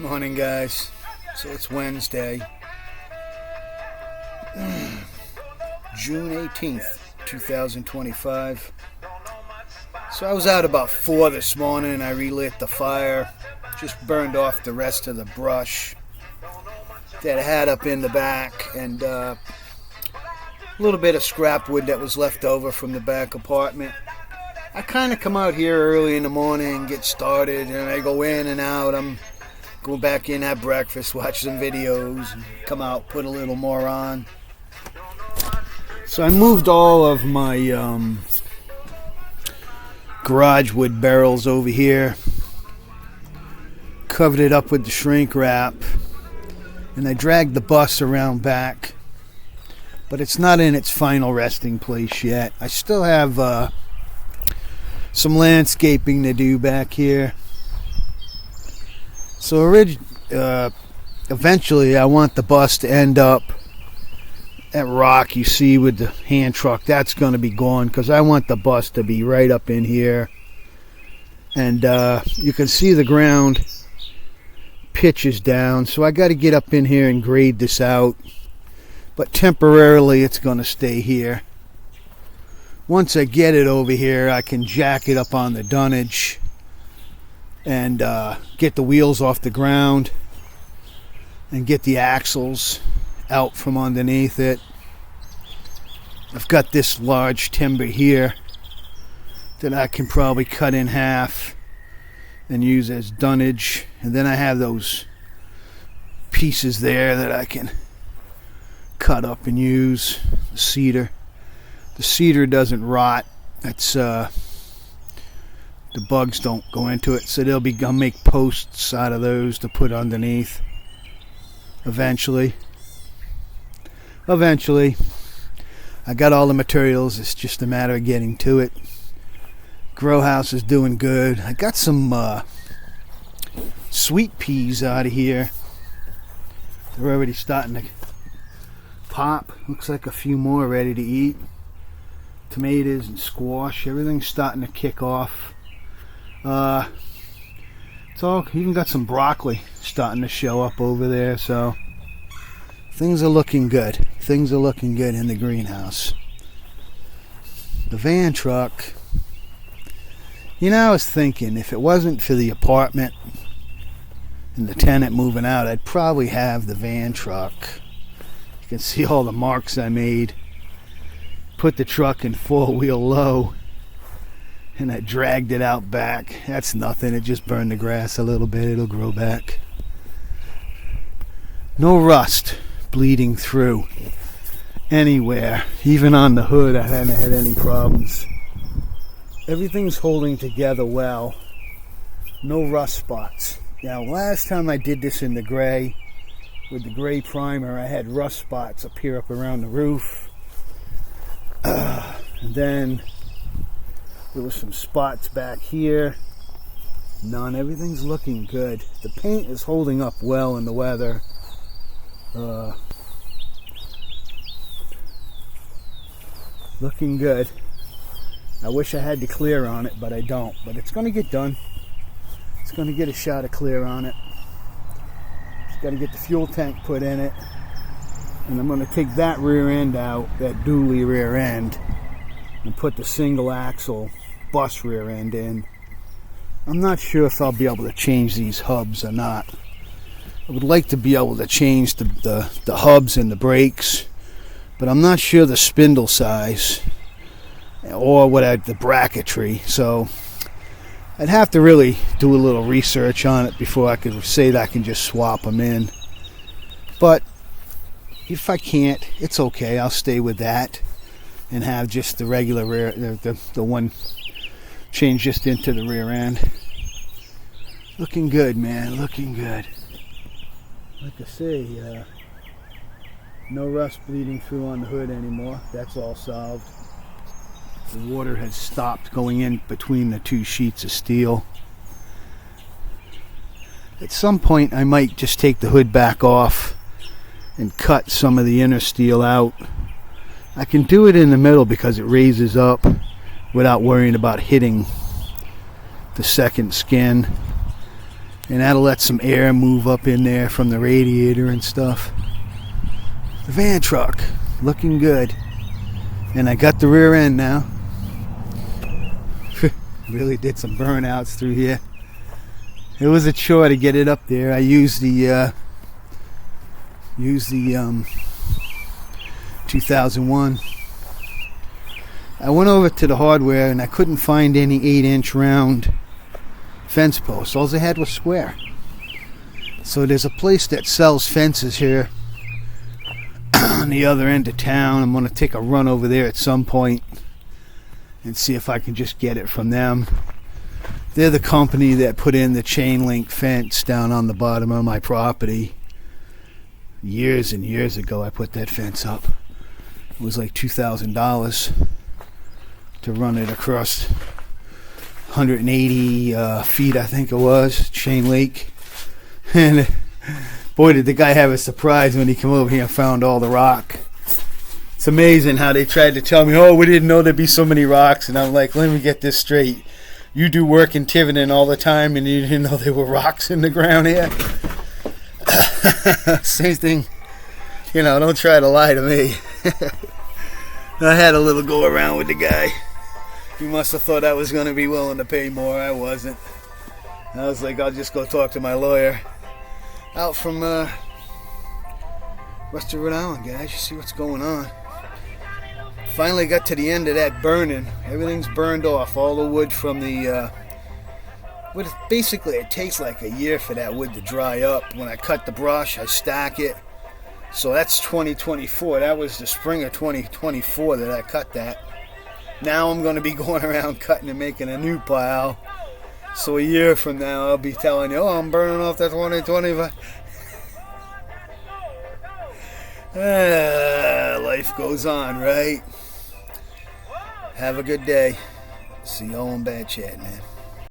Morning, guys. So it's Wednesday, June 18th, 2025. So I was out about 4 this morning. I relit the fire, just burned off the rest of the brush that I had up in the back, and a little bit of scrap wood that was left over from the back apartment. I kind of come out here early in the morning, get started, and I go in and out. I'm go back in, have breakfast, watch some videos, and come out, put a little more on. So I moved all of my garage wood barrels over here, covered it up with the shrink wrap, and I dragged the bus around back, but it's not in its final resting place yet. I still have some landscaping to do back here. So eventually I want the bus to end up, that rock you see with the hand truck, that's going to be gone, because I want the bus to be right up in here. And you can see the ground pitches down, so I got to get up in here and grade this out. But temporarily it's going to stay here. Once I get it over here, I can jack it up on the dunnage and get the wheels off the ground and get the axles out from underneath it. I've got this large timber here that I can probably cut in half and use as dunnage, and then I have those pieces there that I can cut up and use. The cedar doesn't rot. That's the bugs don't go into it, so I'll make posts out of those to put underneath eventually. I got all the materials, it's just a matter of getting to it. Grow house is doing good. I got some sweet peas out of here. They're already starting to pop. Looks like a few more ready to eat. Tomatoes and squash, everything's starting to kick off. It's all, even got some broccoli starting to show up over there, so things are looking good. Things are looking good in the greenhouse. The van truck, I was thinking, if it wasn't for the apartment and the tenant moving out, I'd probably have the van truck. You can see all the marks I made. Put the truck in four-wheel low, and I dragged it out back. That's nothing, it just burned the grass a little bit. It'll grow back. No rust bleeding through anywhere. Even on the hood I haven't had any problems. Everything's holding together well. No rust spots. Now, last time I did this in the gray, with the gray primer, I had rust spots appear up around the roof. And then there was some spots back here. None. Everything's looking good. The paint is holding up well in the weather. Looking good. I wish I had the clear on it, but I don't. But it's going to get done. It's going to get a shot of clear on it. It's got to get the fuel tank put in it. And I'm going to take that rear end out, that dually rear end, and put the single axle bus rear end in. I'm not sure if I'll be able to change these hubs or not. I would like to be able to change the hubs and the brakes, but I'm not sure the spindle size or the bracketry. So I'd have to really do a little research on it before I could say that I can just swap them in. But if I can't, it's okay. I'll stay with that and have just the regular rear, the one change just into the rear end. Looking good, man. Looking good. Like I say, no rust bleeding through on the hood anymore. That's all solved. The water has stopped going in between the two sheets of steel. At some point, I might just take the hood back off and cut some of the inner steel out. I can do it in the middle because it raises up without worrying about hitting the second skin. And that'll let some air move up in there from the radiator and stuff. The van truck, looking good. And I got the rear end now. Really did some burnouts through here. It was a chore to get it up there. I used the 2001. I went over to the hardware and I couldn't find any 8-inch round fence posts. All they had was square. So there's a place that sells fences here on the other end of town. I'm going to take a run over there at some point and see if I can just get it from them. They're the company that put in the chain link fence down on the bottom of my property. Years and years ago I put that fence up. It was like $2,000 to run it across 180 feet, I think it was, chain link. And boy, did the guy have a surprise when he came over here and found all the rock. It's amazing how they tried to tell me, oh, we didn't know there'd be so many rocks. And I'm like, let me get this straight. You do work in Tiverton all the time and you didn't know there were rocks in the ground here? Same thing. You know, don't try to lie to me. I had a little go around with the guy. He must have thought I was going to be willing to pay more. I wasn't. I was like, I'll just go talk to my lawyer. Out from Western Rhode Island, guys. You see what's going on. Finally got to the end of that burning. Everything's burned off. All the wood from the... basically, it takes like a year for that wood to dry up. When I cut the brush, I stack it. So that's 2024. That was the spring of 2024 that I cut that. Now I'm going to be going around cutting and making a new pile. So a year from now, I'll be telling you, oh, I'm burning off that 2025. Life goes on, right? Have a good day. See y'all on Bad Chat, man.